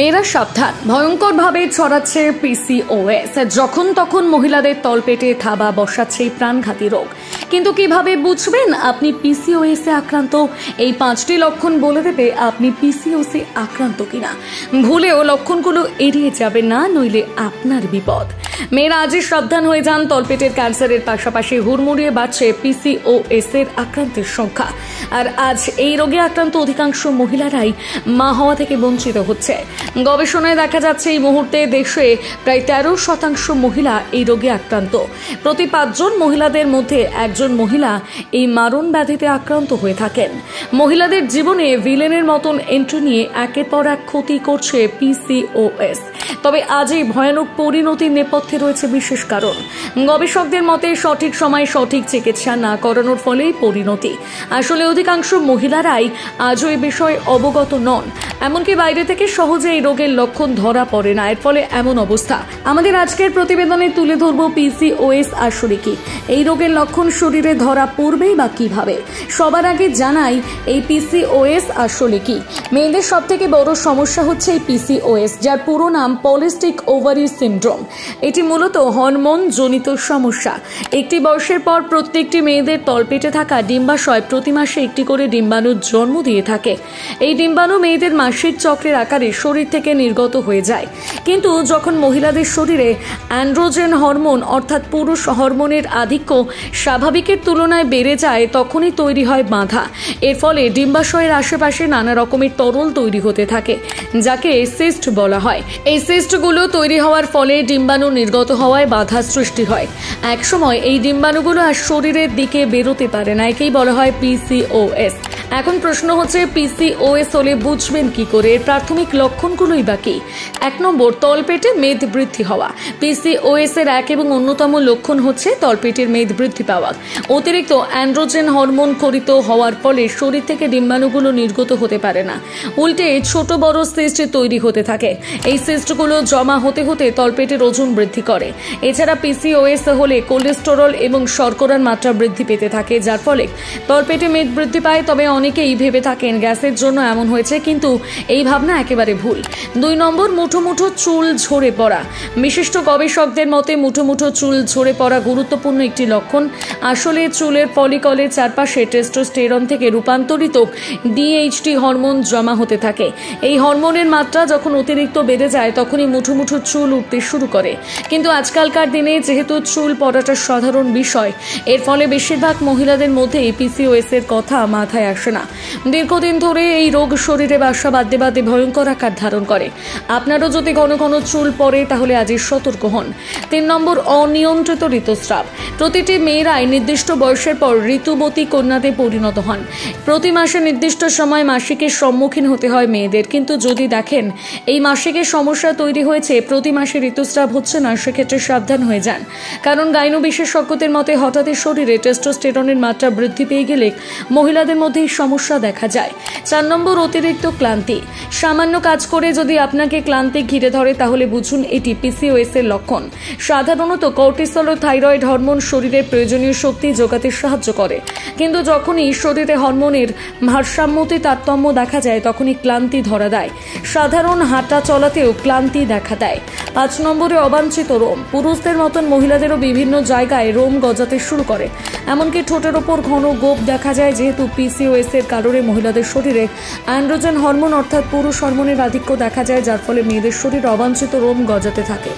মেয়েরা সাবধান, ভয়ঙ্করভাবে ছড়াচ্ছে পিসিওএস। যখন তখন মহিলাদের তলপেটে থাবা বসাচ্ছে প্রাণঘাতী রোগ। কিন্তু কিভাবে বুঝবেন আপনি পিসিওএস এ আক্রান্ত? এই 5টি লক্ষণ বলে দেবে আপনি পিসিওএস এ আক্রান্ত কিনা। ভুলেও লক্ষণগুলো এড়িয়ে যাবেন না, নইলে আপনার বিপদ। মেয়েরা আজই সাবধান হয়ে যান। তলপেটের ক্যান্সারের পাশাপাশি হুড়মুড়িয়ে বাড়ছে পিসিওএস এর আক্রান্তের সংখ্যা। আর আজ এই রোগে আক্রান্ত অধিকাংশ মহিলারাই মা হওয়া থেকে বঞ্চিত হচ্ছে। গবেষণায় দেখা যাচ্ছে এই মুহূর্তে দেশে প্রায় 13% মহিলা এই রোগে আক্রান্ত। প্রতি 5 জন মহিলাদের মধ্যে একজন মহিলা এই মারণ ব্যাধিতে আক্রান্ত হয়ে থাকেন। মহিলাদের জীবনে ভিলেনের মতন এন্ট্রি নিয়ে একের পর এক ক্ষতি করছে পিসিওএস। তবে আজ এই ভয়ানক পরিণতির নেপথ্যে রয়েছে বিশেষ কারণ। গবেষকদের মতে সঠিক সময়ে সঠিক চিকিৎসা না করানোর ফলেই পরিণতি। আসলে অধিকাংশ মহিলারাই আজও এই বিষয়ে অবগত নন, এমনকি বাইরে থেকে সহজে এই রোগের লক্ষণ ধরা পড়ে না। এর ফলে এমন অবস্থা। আমাদের আজকের প্রতিবেদনে তুলে ধরবো পিসিওএস আসলে কি, এই রোগের লক্ষণ শরীরে ধরা পড়বেই বা কিভাবে। সবার আগে জানাই এই পিসিওএস আসলে কি। মেয়েদের সব থেকে বড় সমস্যা হচ্ছে এই পিসিওএস, যার পুরো নাম পলিস্টিক ওভারি সিন্ড্রোম। এটি মূলত হরমোন জনিত সমস্যা। একটি বয়সের পর প্রত্যেকটি মেয়েদের তলপেটে থাকা ডিম্বাশয় প্রতি মাসে একটি করে ডিম্বাণুর জন্ম দিয়ে থাকে। এই ডিম্বাণু মেয়েদের মাসিক চক্রের আকারে শরীর থেকে নির্গত হয়ে যায়। কিন্তু যখন মহিলাদের শরীরে অ্যান্ড্রোজেন হরমোন অর্থাৎ পুরুষ হরমোনের আধিক্য স্বাভাবিকের তুলনায় বেড়ে যায়, তখনই তৈরি হয় বাধা। এর ফলে ডিম্বাশয়ের আশেপাশে নানা রকমের তরল তৈরি হতে থাকে, যাকে সিস্ট বলা হয়। এই সিস্টগুলো তৈরি হওয়ার ফলে ডিম্বাণু নির্গত হওয়ায় বাধা সৃষ্টি হয়। একসময় এই ডিম্বাণুগুলো আর শরীরের দিকে বেরোতে পারে না, একেই বলা হয় পিসিওএস। এখন প্রশ্ন হচ্ছে পিসিওএস হলে বুঝবেন কি করে, এর প্রাথমিক লক্ষণগুলোই বা কি। 1 নম্বর, তলপেটে মেদ বৃদ্ধি হওয়া। পিসিওএস এর এক এবং অন্যতম লক্ষণ হচ্ছে তলপেটের মেদ বৃদ্ধি পাওয়া। অতিরিক্ত অ্যান্ড্রোজেন হরমোন খরিত হওয়ার ফলে শরীর থেকে ডিম্বাণুগুলো নির্গত হতে পারে না, উল্টে ছোট বড় সিস্ট তৈরি হতে থাকে। এই সিস্টগুলো জমা হতে হতে তলপেটের ওজন বৃদ্ধি করে। এছাড়া পিসিওএস হলে কোলেস্টেরল এবং শর্করার মাত্রা বৃদ্ধি পেতে থাকে, যার ফলে তলপেটে মেদ বৃদ্ধি পায়। তবে অনেকেই ভেবে থাকেন গ্যাসের জন্য এমন হয়েছে, কিন্তু এই ভাবনা একেবারে ভুল। 2 নম্বর, মুঠো মুঠো চুল ঝরে পড়া। বিশিষ্ট গবেষকদের মতে মুঠো মুঠো চুল ঝরে পড়া গুরুত্বপূর্ণ একটি লক্ষণ। আসলে চুলের ফলিকলের চারপাশে টেস্টোস্টেরন থেকে রূপান্তরিত ডিএইচটি হরমোন জমা হতে থাকে। এই হরমোনের মাত্রা যখন অতিরিক্ত বেড়ে যায়, তখনই মুঠো মুঠো চুল উঠতে শুরু করে। কিন্তু আজকালকার দিনে যেহেতু চুল পড়াটা সাধারণ বিষয়, এর ফলে বেশিরভাগ মহিলাদের মধ্যে পিসিওএস এর কথা মাথায় আসে না। দীর্ঘদিন ধরে এই রোগ শরীরে বাসা বাঁধতে বাঁধতে ভয়ঙ্কর আকার ধারণ করে। আপনারও যদি ঘন ঘন চুল পড়ে, তাহলে আজই সতর্ক হন। 3 নম্বর, অনিয়ন্ত্রিত ঋতুস্রাব। প্রতিটি মেয়েরাই নির্দিষ্ট বয়সের পর ঋতুবতী কন্যাতে পরিণত হন। প্রতি মাসে নির্দিষ্ট সময় মাসিকের সম্মুখীন হতে হয় মেয়েদের। কিন্তু যদি দেখেন এই মাসিকের সমস্যা তৈরি হয়েছে, প্রতি মাসে ঋতুস্রাব হচ্ছে না, সেক্ষেত্রে সাবধান হয়ে যান। কারণ গাইনো বিশেষজ্ঞদের মতে হঠাৎই শরীরে টেস্টোস্টেরনের মাত্রা বৃদ্ধি পেয়ে গেলে মহিলাদের মধ্যে এই সমস্যা দেখা যায়। 4 নম্বর, অতিরিক্ত ক্লান্তি। সামান্য কাজ করে যদি আপনাকে ক্লান্তি ঘিরে ধরে, তাহলে বুঝুন এটি পিসিওএস এর লক্ষণ। সাধারণত কর্টিসল ও থাইরয়েড হরমোন শরীরের প্রয়োজনীয় শক্তি যোগাতে সাহায্য করে। কিন্তু যখনই শরীরে হরমোনের ভারসাম্যতে তারতম্য দেখা যায়, তখনই ক্লান্তি ধরা দেয়। সাধারণ হাঁটা চলাতেও ক্লান্তি দেখা দেয়। 5 নম্বরে, অবাঞ্ছিত রোম। পুরুষদের মতন মহিলাদেরও বিভিন্ন জায়গায় রোম গজাতে শুরু করে, এমনকি ঠোঁটের ওপর ঘন গোপ দেখা যায়। যেহেতু পিসিওএস এর কারণে মহিলাদের শরীরে অ্যান্ড্রোজেন হরমোন অর্থাৎ পুরুষ হরমোনের আধিক্য দেখা যায়, যার ফলে মেয়েদের শরীরে অবাঞ্ছিত রোম গজাতে থাকে।